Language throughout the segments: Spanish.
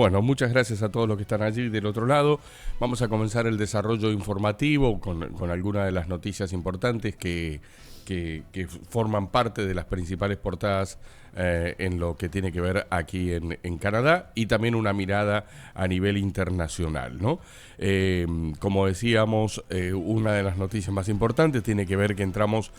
Bueno, muchas gracias a todos los que están allí del otro lado. Vamos a comenzar el desarrollo informativo con algunas de las noticias importantes que forman parte de las principales portadas en lo que tiene que ver aquí en Canadá, y también una mirada a nivel internacional, ¿no? Como decíamos, una de las noticias más importantes tiene que ver que entramos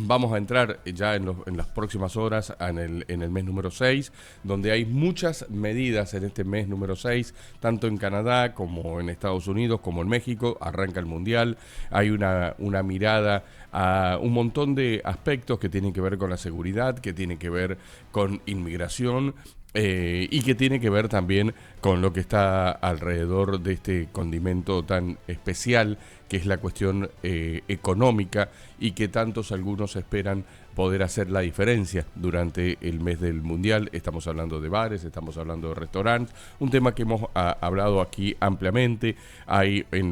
vamos a entrar ya en las próximas horas en el mes número 6, donde hay muchas medidas en este mes número 6, tanto en Canadá como en Estados Unidos, como en México. Arranca el Mundial, hay una mirada a un montón de aspectos que tienen que ver con la seguridad, que tienen que ver con inmigración, y que tiene que ver también con lo que está alrededor de este condimento tan especial, que es la cuestión económica, y que algunos esperan poder hacer la diferencia durante el mes del Mundial. Estamos hablando de bares, estamos hablando de restaurantes, un tema que hemos hablado aquí ampliamente,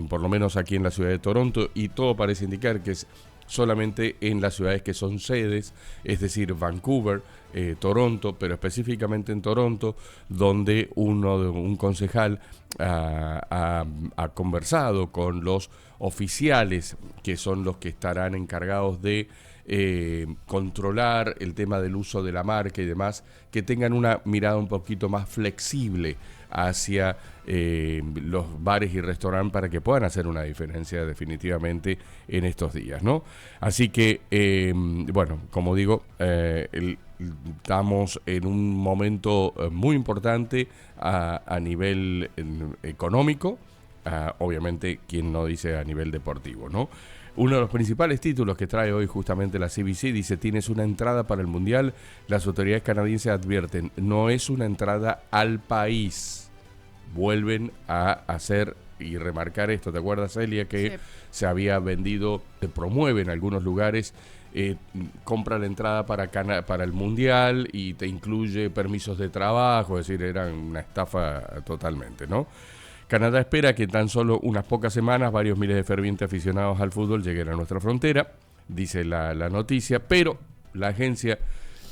por lo menos aquí en la ciudad de Toronto, y todo parece indicar que es solamente en las ciudades que son sedes, es decir, Vancouver, Toronto, pero específicamente en Toronto, donde un concejal ha conversado con los oficiales, que son los que estarán encargados de controlar el tema del uso de la marca y demás, que tengan una mirada un poquito más flexible hacia los bares y restaurantes, para que puedan hacer una diferencia definitivamente en estos días, ¿no? Así que, bueno, como digo, estamos en un momento muy importante a nivel económico, obviamente, quien no dice a nivel deportivo, ¿no? Uno de los principales títulos que trae hoy justamente la CBC dice: tienes una entrada para el Mundial. Las autoridades canadienses advierten, no es una entrada al país. Vuelven a hacer y remarcar esto. ¿Te acuerdas, Celia, que sí, se había vendido, se promueve en algunos lugares, compra la entrada para el Mundial y te incluye permisos de trabajo? Es decir, era una estafa totalmente, ¿no? Canadá espera que en tan solo unas pocas semanas varios miles de fervientes aficionados al fútbol lleguen a nuestra frontera, dice la noticia, pero la Agencia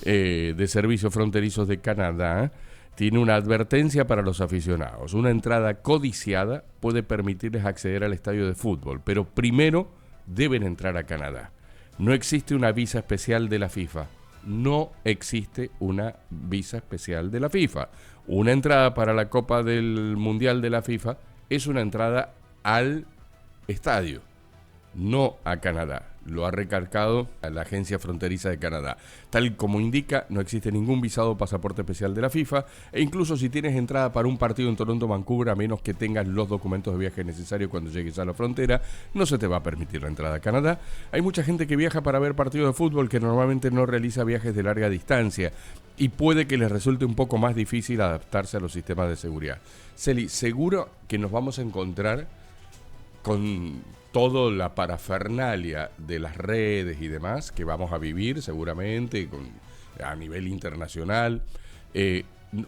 de Servicios Fronterizos de Canadá tiene una advertencia para los aficionados. Una entrada codiciada puede permitirles acceder al estadio de fútbol, pero primero deben entrar a Canadá. No existe una visa especial de la FIFA. No existe una visa especial de la FIFA. Una entrada para la Copa del Mundial de la FIFA es una entrada al estadio, no a Canadá. Lo ha recalcado la Agencia Fronteriza de Canadá. Tal como indica, no existe ningún visado o pasaporte especial de la FIFA, e incluso si tienes entrada para un partido en Toronto, Vancouver, a menos que tengas los documentos de viaje necesarios cuando llegues a la frontera, no se te va a permitir la entrada a Canadá. Hay mucha gente que viaja para ver partidos de fútbol que normalmente no realiza viajes de larga distancia, y puede que les resulte un poco más difícil adaptarse a los sistemas de seguridad. Celi, seguro que nos vamos a encontrar con toda la parafernalia de las redes y demás que vamos a vivir seguramente a nivel internacional.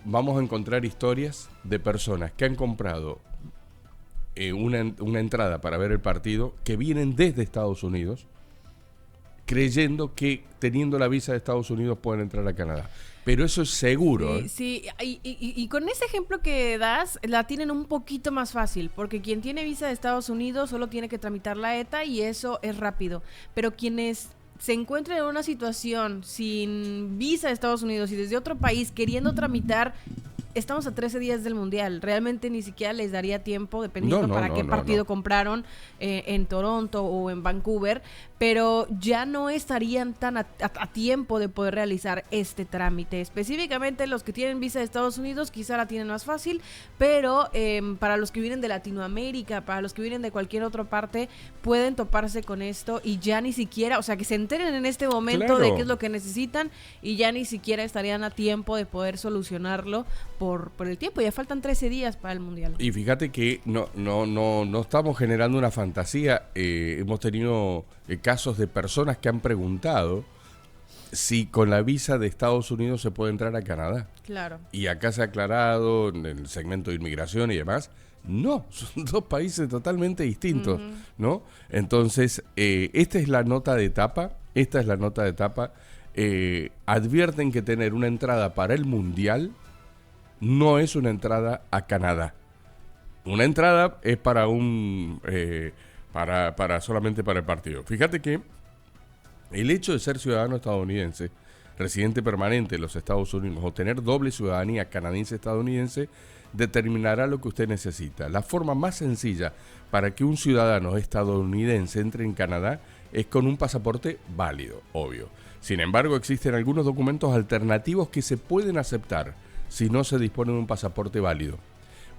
Vamos a encontrar historias de personas que han comprado una entrada para ver el partido, que vienen desde Estados Unidos, creyendo que teniendo la visa de Estados Unidos pueden entrar a Canadá. Pero eso es seguro. Sí, y con ese ejemplo que das, la tienen un poquito más fácil, porque quien tiene visa de Estados Unidos solo tiene que tramitar la ETA y eso es rápido. Pero quienes se encuentran en una situación sin visa de Estados Unidos y desde otro país queriendo tramitar, estamos a 13 días del Mundial. Realmente ni siquiera les daría tiempo, dependiendo qué partido compraron en Toronto o en Vancouver, pero ya no estarían tan a tiempo de poder realizar este trámite. Específicamente los que tienen visa de Estados Unidos quizá la tienen más fácil, pero para los que vienen de Latinoamérica, para los que vienen de cualquier otra parte, pueden toparse con esto y ya ni siquiera, o sea, que se enteren en este momento de qué es lo que necesitan y ya ni siquiera estarían a tiempo de poder solucionarlo por el tiempo. Ya faltan 13 días para el Mundial. Y fíjate que no estamos generando una fantasía. Hemos tenido casos de personas que han preguntado si con la visa de Estados Unidos se puede entrar a Canadá. Claro. Y acá se ha aclarado en el segmento de inmigración y demás, no, son dos países totalmente distintos, ¿no? Entonces, esta es la nota de etapa. Advierten que tener una entrada para el Mundial no es una entrada a Canadá. Una entrada es para solamente para el partido. Fíjate que el hecho de ser ciudadano estadounidense, residente permanente en los Estados Unidos o tener doble ciudadanía canadiense-estadounidense determinará lo que usted necesita. La forma más sencilla para que un ciudadano estadounidense entre en Canadá es con un pasaporte válido, obvio. Sin embargo, existen algunos documentos alternativos que se pueden aceptar si no se dispone de un pasaporte válido.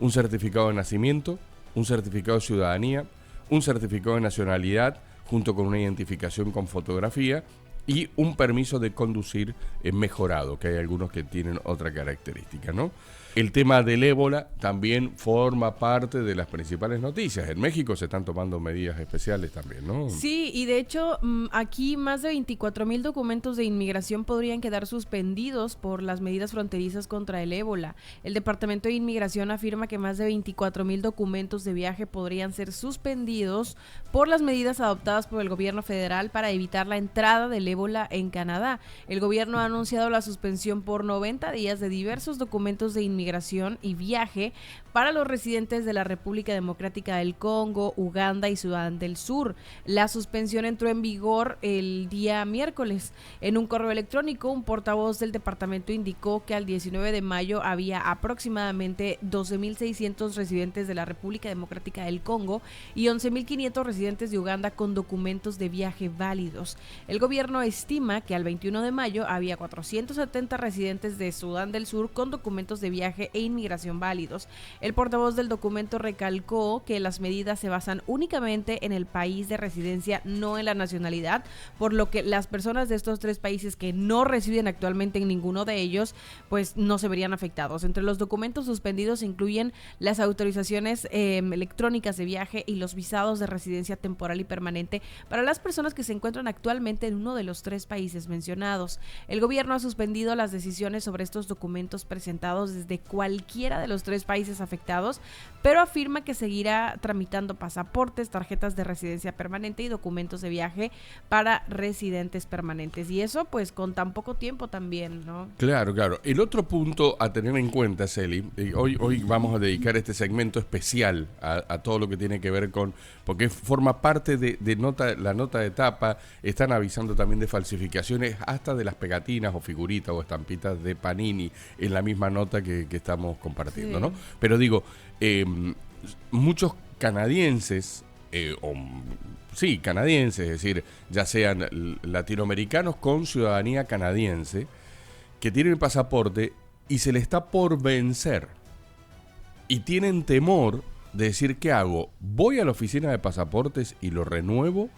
Un certificado de nacimiento, un certificado de ciudadanía, un certificado de nacionalidad, junto con una identificación con fotografía y un permiso de conducir mejorado, que hay algunos que tienen otra característica, ¿no? El tema del ébola también forma parte de las principales noticias. En México se están tomando medidas especiales también, ¿no? Sí, y de hecho aquí más de 24,000 documentos de inmigración podrían quedar suspendidos por las medidas fronterizas contra el ébola. El Departamento de Inmigración afirma que más de 24,000 documentos de viaje podrían ser suspendidos por las medidas adoptadas por el gobierno federal para evitar la entrada del ébola en Canadá. El gobierno ha anunciado la suspensión por 90 días de diversos documentos de inmigración y viaje para los residentes de la República Democrática del Congo, Uganda y Sudán del Sur. La suspensión entró en vigor el día miércoles. En un correo electrónico, un portavoz del departamento indicó que al 19 de mayo había aproximadamente 12,600 residentes de la República Democrática del Congo y 11,500 residentes de Uganda con documentos de viaje válidos. El gobierno estima que al 21 de mayo había 470 residentes de Sudán del Sur con documentos de viaje e inmigración válidos. El portavoz del documento recalcó que las medidas se basan únicamente en el país de residencia, no en la nacionalidad, por lo que las personas de estos 3 países que no residen actualmente en ninguno de ellos, pues no se verían afectados. Entre los documentos suspendidos se incluyen las autorizaciones electrónicas de viaje y los visados de residencia temporal y permanente para las personas que se encuentran actualmente en uno de los 3 países mencionados. El gobierno ha suspendido las decisiones sobre estos documentos presentados desde cualquiera de los 3 países afectados, pero afirma que seguirá tramitando pasaportes, tarjetas de residencia permanente y documentos de viaje para residentes permanentes. Y eso pues con tan poco tiempo también, ¿no? Claro, claro. El otro punto a tener en cuenta, Celi, hoy vamos a dedicar este segmento especial a todo lo que tiene que ver con, porque forma parte de la nota de tapa, están avisando también de falsificaciones hasta de las pegatinas o figuritas o estampitas de Panini en la misma nota que estamos compartiendo, sí, ¿no? Pero digo, muchos canadienses, canadienses, es decir, ya sean latinoamericanos con ciudadanía canadiense, que tienen el pasaporte y se les está por vencer y tienen temor de decir, ¿qué hago? ¿Voy a la oficina de pasaportes y lo renuevo?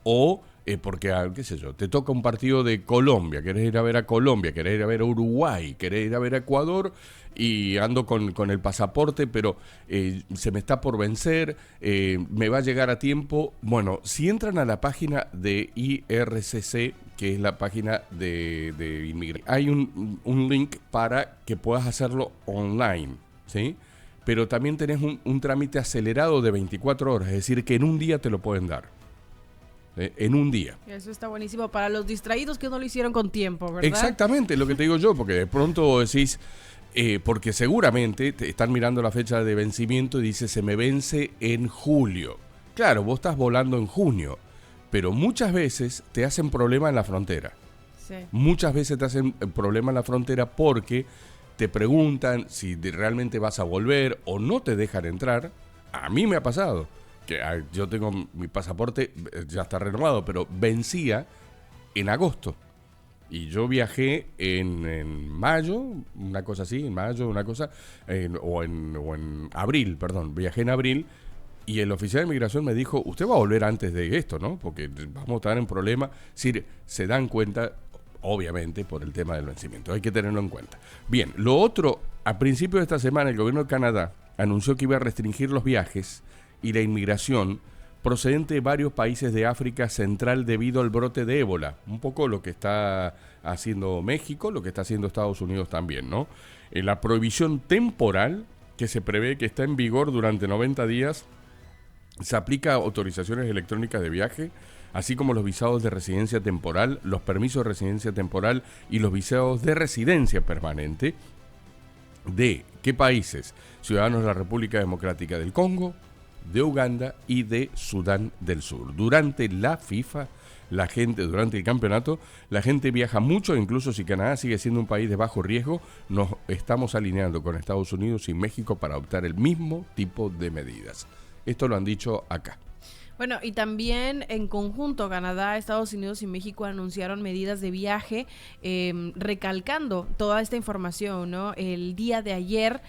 O porque, qué sé yo, te toca un partido de Colombia, querés ir a ver a Colombia, querés ir a ver a Uruguay, querés ir a ver a Ecuador y ando con el pasaporte, pero se me está por vencer, me va a llegar a tiempo. Bueno, si entran a la página de IRCC, que es la página de inmigración, hay un link para que puedas hacerlo online, ¿sí? Pero también tenés un trámite acelerado de 24 horas, es decir, que en un día te lo pueden dar. En un día. Eso está buenísimo para los distraídos que no lo hicieron con tiempo, ¿verdad? Exactamente, lo que te digo yo, porque de pronto decís, porque seguramente te están mirando la fecha de vencimiento y dice, se me vence en julio. Claro, vos estás volando en junio, pero muchas veces te hacen problema en la frontera. Sí. Muchas veces te hacen problema en la frontera porque te preguntan si realmente vas a volver o no te dejan entrar. A mí me ha pasado que yo tengo mi pasaporte, ya está renovado, pero vencía en agosto. Y yo viajé en mayo, una cosa así, o en abril, perdón, viajé en abril, y el oficial de inmigración me dijo, usted va a volver antes de esto, ¿no? Porque vamos a estar en problema. Si se dan cuenta, obviamente, por el tema del vencimiento, hay que tenerlo en cuenta. Bien, lo otro, a principios de esta semana, el gobierno de Canadá anunció que iba a restringir los viajes y la inmigración procedente de varios países de África Central debido al brote de ébola. Un poco lo que está haciendo México, lo que está haciendo Estados Unidos también, ¿no? La prohibición temporal que se prevé que está en vigor durante 90 días se aplica a autorizaciones electrónicas de viaje, así como los visados de residencia temporal, los permisos de residencia temporal y los visados de residencia permanente. de qué países: ciudadanos de la República Democrática del Congo, de Uganda y de Sudán del Sur. Durante la FIFA, durante el campeonato, la gente viaja mucho, incluso si Canadá sigue siendo un país de bajo riesgo, nos estamos alineando con Estados Unidos y México para adoptar el mismo tipo de medidas. Esto lo han dicho acá. Bueno, y también en conjunto Canadá, Estados Unidos y México anunciaron medidas de viaje, recalcando toda esta información, ¿no? El día de ayer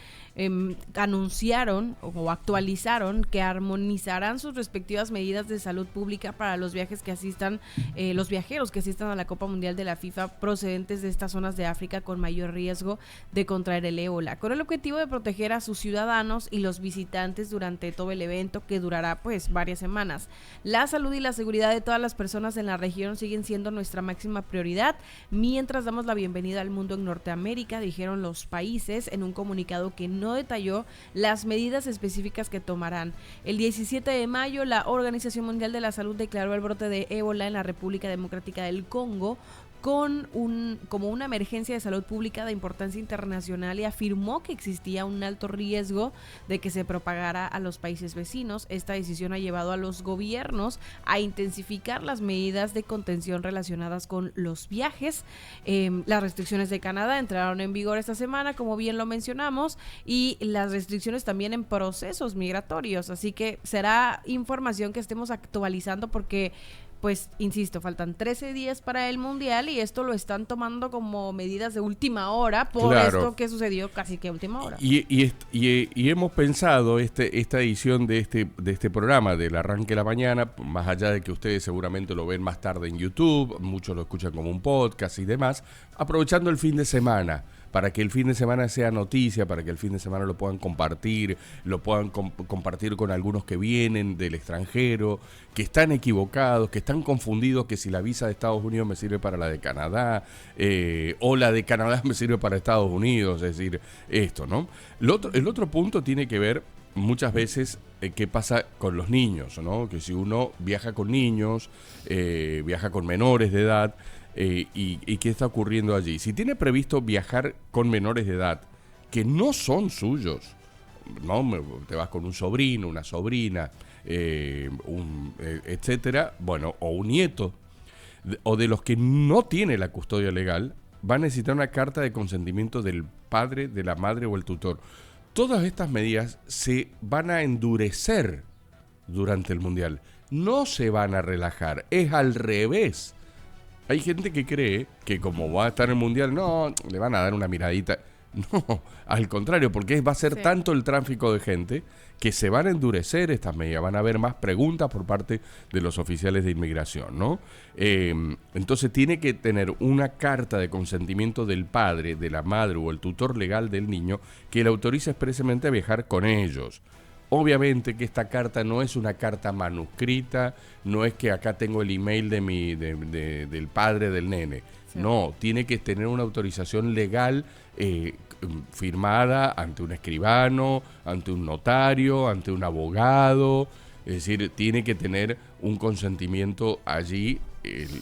anunciaron o actualizaron que armonizarán sus respectivas medidas de salud pública para los viajes que asistan, los viajeros que asistan a la Copa Mundial de la FIFA procedentes de estas zonas de África con mayor riesgo de contraer el ébola, con el objetivo de proteger a sus ciudadanos y los visitantes durante todo el evento, que durará pues varias semanas. La salud y la seguridad de todas las personas en la región siguen siendo nuestra máxima prioridad, mientras damos la bienvenida al mundo en Norteamérica, dijeron los países en un comunicado que no detalló las medidas específicas que tomarán. El 17 de mayo, la Organización Mundial de la Salud declaró el brote de ébola en la República Democrática del Congo como una emergencia de salud pública de importancia internacional, y afirmó que existía un alto riesgo de que se propagara a los países vecinos. Esta decisión ha llevado a los gobiernos a intensificar las medidas de contención relacionadas con los viajes. Las restricciones de Canadá entraron en vigor esta semana, como bien lo mencionamos, y las restricciones también en procesos migratorios, así que será información que estemos actualizando porque, pues, insisto, faltan 13 días para el Mundial y esto lo están tomando como medidas de última hora por esto que sucedió casi que a última hora. Y hemos pensado esta edición de este programa del arranque de la mañana, más allá de que ustedes seguramente lo ven más tarde en YouTube, muchos lo escuchan como un podcast y demás, aprovechando el fin de semana, para que el fin de semana sea noticia, para que el fin de semana lo puedan compartir, compartir con algunos que vienen del extranjero, que están equivocados, que están confundidos, que si la visa de Estados Unidos me sirve para la de Canadá, o la de Canadá me sirve para Estados Unidos, es decir, esto, ¿no? El otro punto tiene que ver muchas veces qué pasa con los niños, ¿no? Que si uno viaja con niños, viaja con menores de edad, y qué está ocurriendo allí. Si tiene previsto viajar con menores de edad que no son suyos, ¿no? Te vas con un sobrino, una sobrina, etcétera, bueno, o un nieto, o de los que no tiene la custodia legal, va a necesitar una carta de consentimiento del padre, de la madre o el tutor. Todas estas medidas se van a endurecer durante el Mundial, no se van a relajar, es al revés. Hay gente que cree que como va a estar en el Mundial, no, le van a dar una miradita. No, al contrario, porque va a ser tanto el tráfico de gente que se van a endurecer estas medidas, van a haber más preguntas por parte de los oficiales de inmigración, ¿no? Entonces tiene que tener una carta de consentimiento del padre, de la madre o el tutor legal del niño que le autorice expresamente a viajar con ellos. Obviamente que esta carta no es una carta manuscrita, no es que acá tengo el email del padre del nene. Sí. No, tiene que tener una autorización legal firmada ante un escribano, ante un notario, ante un abogado. Es decir, tiene que tener un consentimiento allí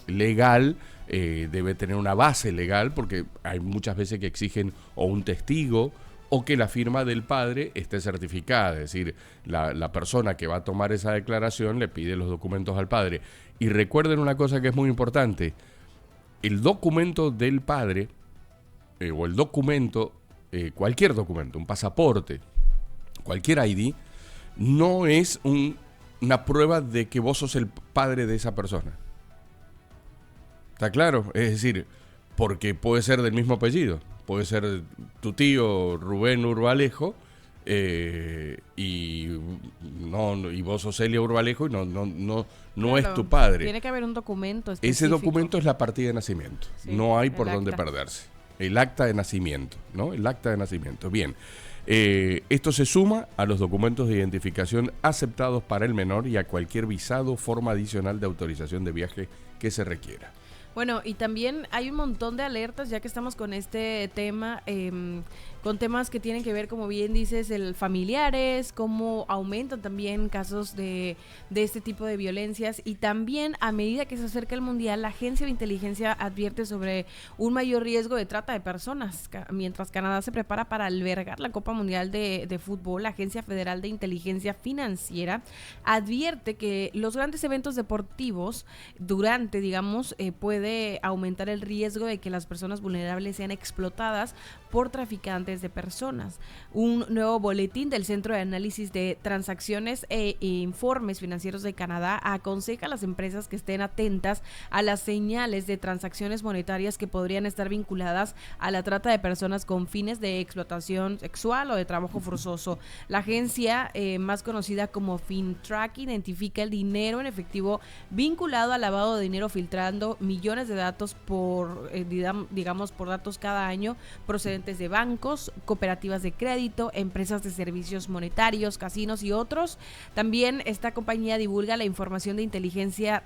legal, debe tener una base legal, porque hay muchas veces que exigen o un testigo o que la firma del padre esté certificada, es decir, la persona que va a tomar esa declaración le pide los documentos al padre. Y recuerden una cosa que es muy importante, el documento del padre, o el documento, cualquier documento, un pasaporte, cualquier ID, no es una prueba de que vos sos el padre de esa persona. ¿Está claro? Es decir, porque puede ser del mismo apellido. Puede ser tu tío Rubén Urbalejo y vos sos Celia Urbalejo y no claro, es tu padre. Tiene que haber un documento específico. Ese documento es la partida de nacimiento. Sí, no hay por dónde perderse. El acta de nacimiento, ¿no? El acta de nacimiento. Bien. Esto se suma a los documentos de identificación aceptados para el menor y a cualquier visado o forma adicional de autorización de viaje que se requiera. Bueno, y también hay un montón de alertas, ya que estamos con este tema, con temas que tienen que ver, como bien dices, el familiares, cómo aumentan también casos de este tipo de violencias, y también a medida que se acerca el Mundial, la Agencia de Inteligencia advierte sobre un mayor riesgo de trata de personas. Mientras Canadá se prepara para albergar la Copa Mundial de Fútbol, la Agencia Federal de Inteligencia Financiera advierte que los grandes eventos deportivos durante, digamos, puede aumentar el riesgo de que las personas vulnerables sean explotadas por traficantes de personas. Un nuevo boletín del Centro de Análisis de Transacciones e Informes Financieros de Canadá aconseja a las empresas que estén atentas a las señales de transacciones monetarias que podrían estar vinculadas a la trata de personas con fines de explotación sexual o de trabajo forzoso. La agencia, más conocida como FinTrack, identifica el dinero en efectivo vinculado al lavado de dinero, filtrando millones de datos por datos cada año procedentes de bancos, cooperativas de crédito, empresas de servicios monetarios, casinos y otros. También esta compañía divulga la información de inteligencia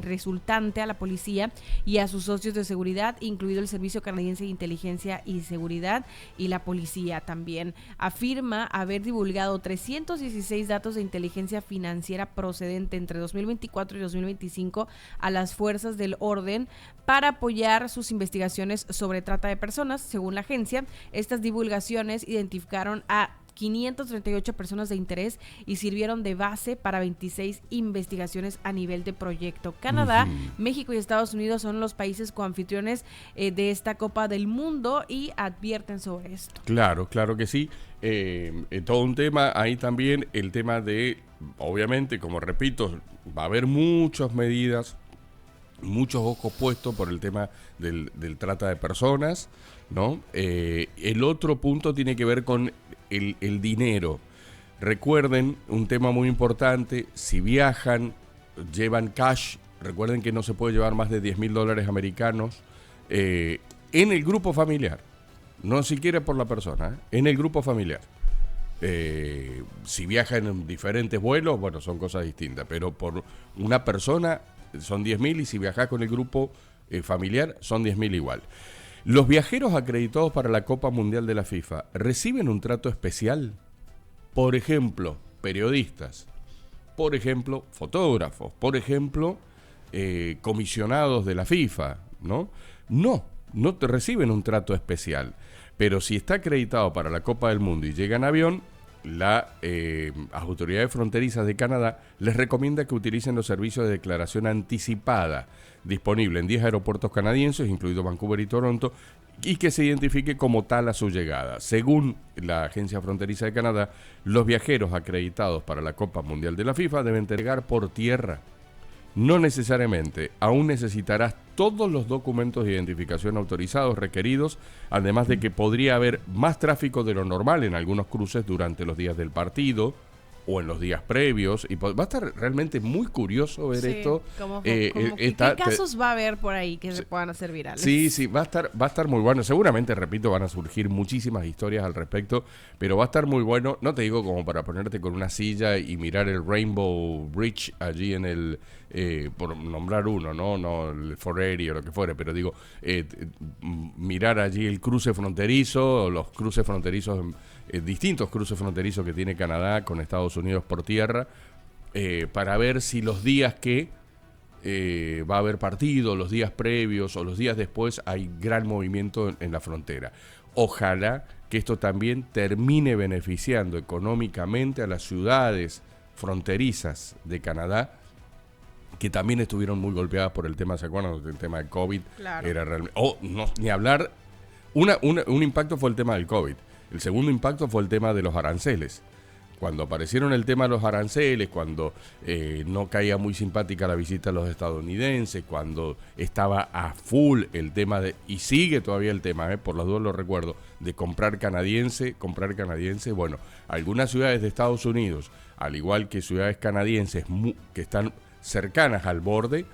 resultante a la policía y a sus socios de seguridad, incluido el Servicio Canadiense de Inteligencia y Seguridad, y la policía también afirma haber divulgado 316 datos de inteligencia financiera procedente entre 2024 y 2025 a las fuerzas del orden para apoyar sus investigaciones sobre trata de personas. Según la agencia, estas divulgaciones identificaron a 538 personas de interés y sirvieron de base para 26 investigaciones a nivel de proyecto. Canadá, México y Estados Unidos son los países coanfitriones de esta Copa del Mundo y advierten sobre esto. Claro, claro que sí. Todo un tema, ahí también el tema de, obviamente, como repito, va a haber muchas medidas, muchos ojos puestos por el tema del trata de personas, ¿no? El otro punto tiene que ver con el dinero. Recuerden, un tema muy importante, si viajan, llevan cash, recuerden que no se puede llevar más de $10,000 americanos en el grupo familiar, no siquiera por la persona, en el grupo familiar. Si viajan en diferentes vuelos, bueno, son cosas distintas, pero por una persona son 10,000 y si viajas con el grupo familiar son 10,000 igual. Los viajeros acreditados para la Copa Mundial de la FIFA reciben un trato especial. Por ejemplo, periodistas, por ejemplo, fotógrafos, por ejemplo, comisionados de la FIFA, ¿no? No te reciben un trato especial. Pero si está acreditado para la Copa del Mundo y llega en avión, las autoridades fronterizas de Canadá les recomienda que utilicen los servicios de declaración anticipada disponible en 10 aeropuertos canadienses, incluido Vancouver y Toronto, y que se identifique como tal a su llegada. Según la Agencia Fronteriza de Canadá, los viajeros acreditados para la Copa Mundial de la FIFA deben llegar por tierra. No necesariamente, aún necesitarás todos los documentos de identificación autorizados requeridos, además de que podría haber más tráfico de lo normal en algunos cruces durante los días del partido o en los días previos, y va a estar realmente muy curioso ver esto. ¿Qué casos va a haber por ahí que se puedan hacer virales? Sí, va a estar muy bueno. Seguramente, repito, van a surgir muchísimas historias al respecto, pero va a estar muy bueno. No te digo como para ponerte con una silla y mirar el Rainbow Bridge allí en el, por nombrar uno, no el Foreri o lo que fuere, pero digo, mirar allí el cruce fronterizo, los cruces fronterizos, distintos cruces fronterizos que tiene Canadá con Estados Unidos por tierra, para ver si los días que va a haber partido, los días previos o los días después hay gran movimiento en la frontera. Ojalá que esto también termine beneficiando económicamente a las ciudades fronterizas de Canadá, que también estuvieron muy golpeadas por el tema, ¿se acuerdan? El tema del COVID. Claro. Era realmente, ni hablar, un impacto fue el tema del COVID. El segundo impacto fue el tema de los aranceles. Cuando aparecieron el tema de los aranceles, cuando no caía muy simpática la visita a los estadounidenses, cuando estaba a full el tema de, y sigue todavía el tema, por las dudas lo recuerdo, de comprar canadiense, bueno, algunas ciudades de Estados Unidos, al igual que ciudades canadienses que están cercanas al borde,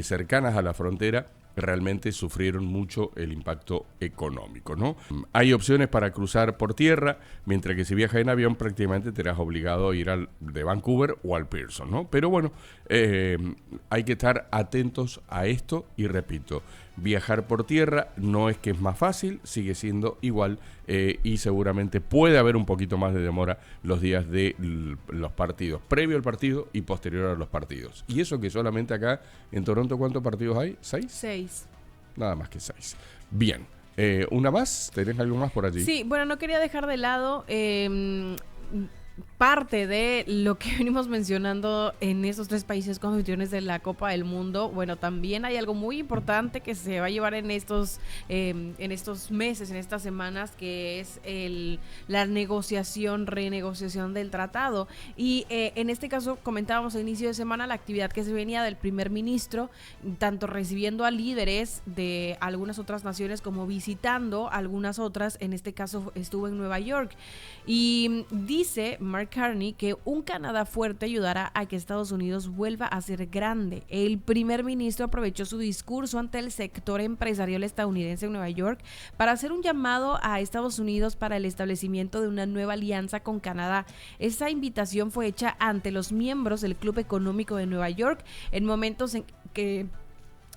cercanas a la frontera, realmente sufrieron mucho el impacto económico, ¿no? Hay opciones para cruzar por tierra, mientras que si viajas en avión prácticamente te serás obligado a ir de Vancouver o al Pearson, ¿no? Pero bueno, hay que estar atentos a esto y repito, viajar por tierra no es que es más fácil, sigue siendo igual y seguramente puede haber un poquito más de demora los días de los partidos, previo al partido y posterior a los partidos. Y eso que solamente acá en Toronto, ¿cuántos partidos hay? ¿6? 6. Nada más que 6. Bien. ¿Una más? ¿Tenés algo más por allí? Sí, bueno, no quería dejar de lado parte de lo que venimos mencionando en esos 3 países anfitriones de la Copa del Mundo. Bueno, también hay algo muy importante que se va a llevar en estos meses, en estas semanas, que es la renegociación del tratado. Y en este caso comentábamos a inicio de semana la actividad que se venía del primer ministro, tanto recibiendo a líderes de algunas otras naciones como visitando algunas otras. En este caso estuvo en Nueva York y dice Mark Carney que un Canadá fuerte ayudará a que Estados Unidos vuelva a ser grande. El primer ministro aprovechó su discurso ante el sector empresarial estadounidense en Nueva York para hacer un llamado a Estados Unidos para el establecimiento de una nueva alianza con Canadá. Esa invitación fue hecha ante los miembros del Club Económico de Nueva York en momentos en que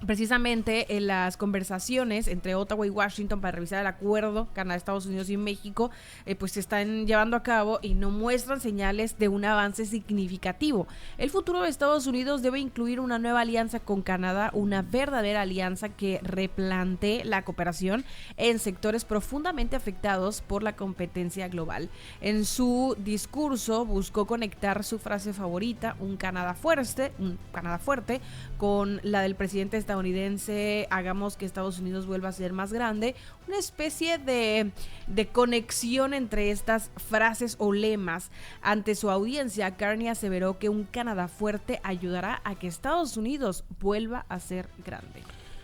precisamente en las conversaciones entre Ottawa y Washington para revisar el acuerdo Canadá, Estados Unidos y México, pues se están llevando a cabo y no muestran señales de un avance significativo. El futuro de Estados Unidos debe incluir una nueva alianza con Canadá, una verdadera alianza que replantee la cooperación en sectores profundamente afectados por la competencia global. En su discurso buscó conectar su frase favorita, un Canadá fuerte, con la del presidente estadounidense, hagamos que Estados Unidos vuelva a ser más grande, una especie de conexión entre estas frases o lemas. Ante su audiencia, Carney aseveró que un Canadá fuerte ayudará a que Estados Unidos vuelva a ser grande.